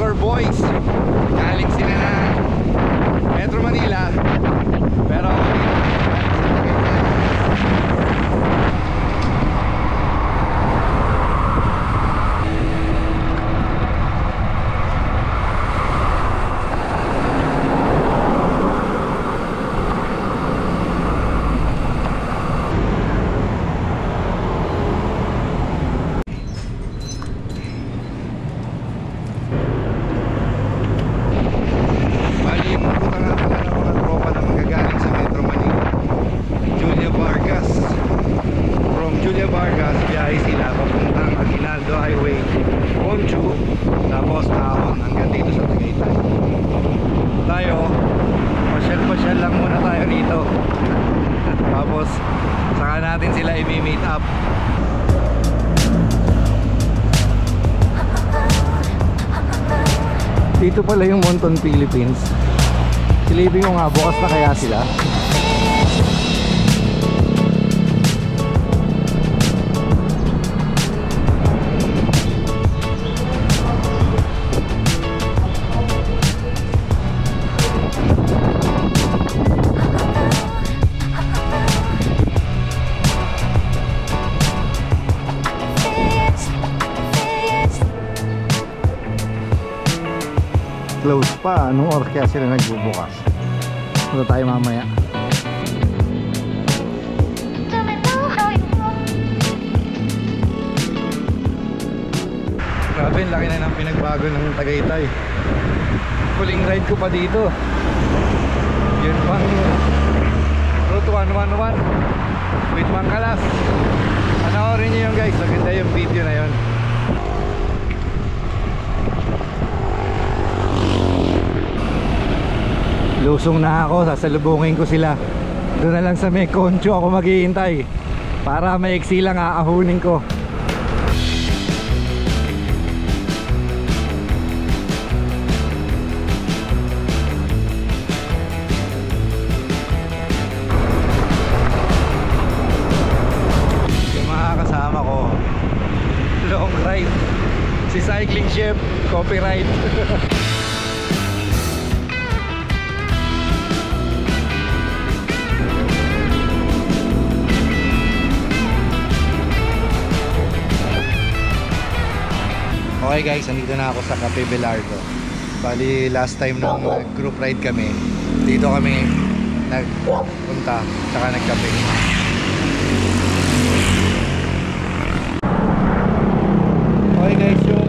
Soccer Boys. Galing sila na Metro Manila, pero natin sila i-meet up. Dito pala yung Monton, Philippines. Silipin ko nga, bukas na kaya sila? Close pa, anong oras kaya sila nagbubukas? Punta tayo mamaya. Grabe, laki na ng pinagbago ng Tagaytay. Huling ride ko pa dito. Yun pang Route 111 with Mangkalas. Panoorin nyo yun guys, maganda yung video na yun. Lusong na ako, sasalubungin ko sila. Doon na lang sa may Concho ako maghihintay para maiksi lang aahunin ko. Yung mga kasama ko, long ride. Si Cycling Chef, copyright. Okay guys, nandito na ako sa Cafe Belardo. Bali last time nung group ride kami, dito kami nagpunta saka nagkape. Okay guys, yung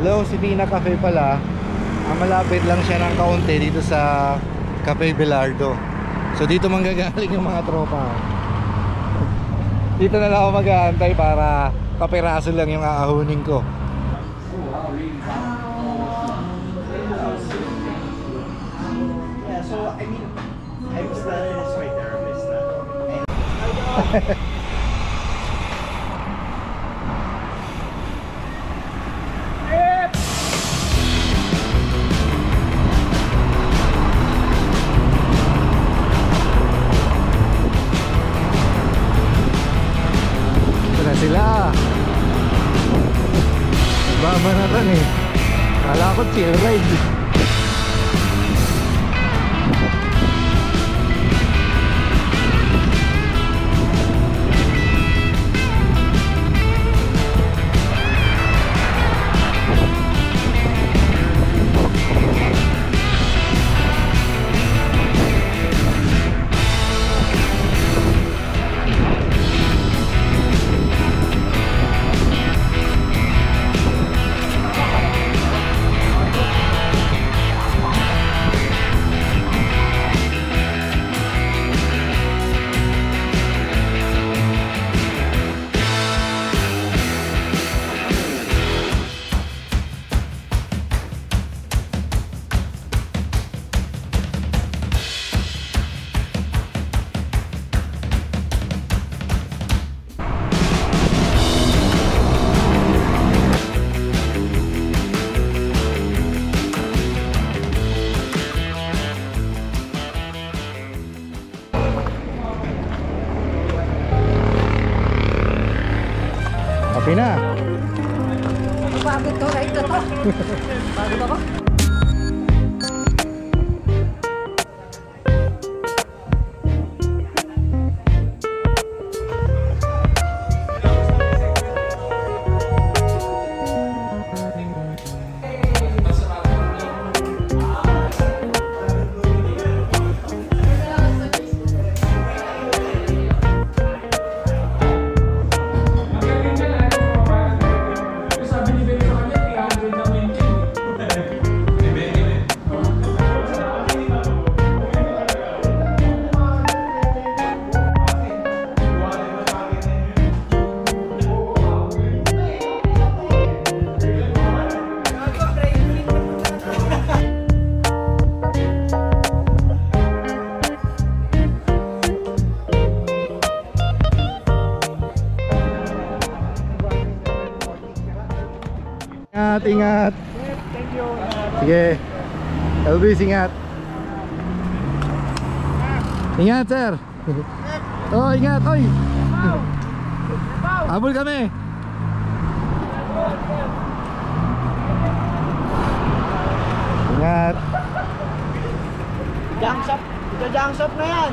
Laosivina Cafe pala, malapit lang siya ng kaunti dito sa Cafe Belardo. So dito manggagaling yung mga tropa. Dito na lang ako mag-aantay para kapiraso lang yung aahunin ko. So, I mean, I was right there, I missed that. Ito na sila. Babanatan eh. Kala ko chill ride. Kape na. Pagod to, right na to. Pagod ako. Ingat, ingat. Sige. Elvis, ingat. Ingat, sir. Oh, ingat, oy. Habol kami. Ingat. Junk shop. Ito junk shop na yan.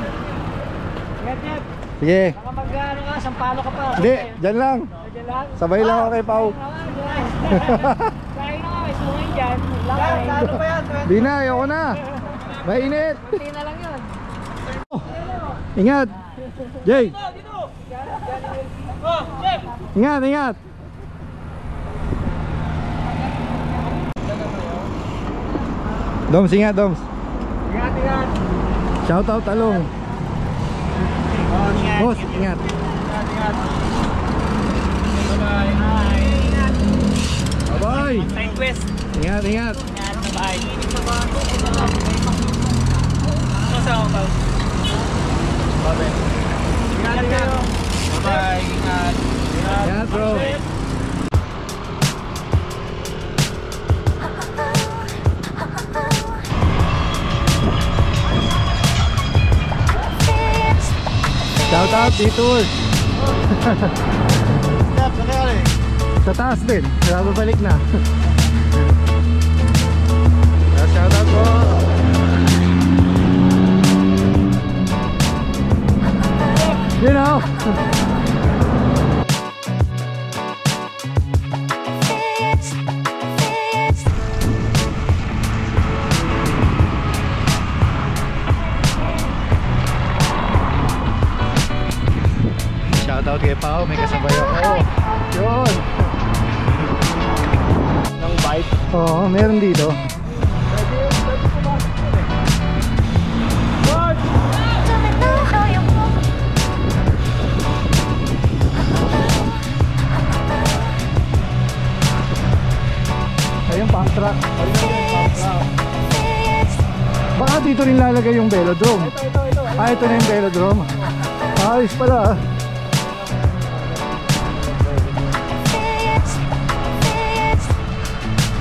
Ingat, Jeff. Sige. Baka mag-ano ka, sampalo ka pa. Hindi, dyan lang. Diyan lang. Sabay lang ako kay Pau. Kaya na kami, sungin dyan. Ano pa yan? Di na, ayoko na. Mainit. Kunti na lang yun. Ingat. Jay. Oh, Jeff! Ingat, ingat. Doms, ingat, Doms. Ingat, ingat. Shout out Talong. Oh, ingat. Boss, ingat. Ingat, ingat. Bye-bye. Bye. Ingat. Bye-bye. Request. Ingat, ingat. Ingat. Bye. Masa ako ba? Bye. Ingat kayo. Bye-bye. Ingat. Ingat, bro. Shout out Detours. Sa taas din, babalik na. Shout out po. You know. Shoutout kay Pao, may kasabay ako. Yun. Ng bike. Oo, meron dito. Ayun, pump track. Baka dito rin lalagay yung velodrome. Ah, ito na yung velodrome. Ayos pala ah.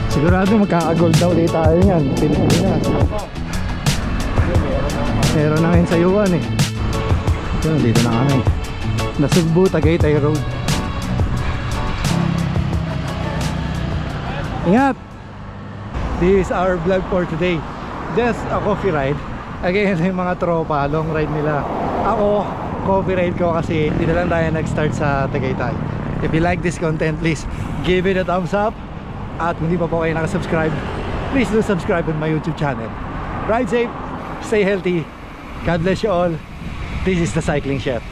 Sigurado magkaka-gold daw ulit tayo yan. Pilipinas. Meron na ngayon sa Yuan eh. Yun, dito na kami. Nasugbu, Tagaytay Road. Ingat! This is our vlog for today. Just a coffee ride. Again, yung mga tropa, long ride nila. Ako, coffee ride ko kasi dito lang tayo nag-start sa Tagaytay. If you like this content, please give it a thumbs up. At kung hindi pa po kayo nakasubscribe, please do subscribe on my YouTube channel. Ride safe, stay healthy. God bless you all. This is the Cycling Chef.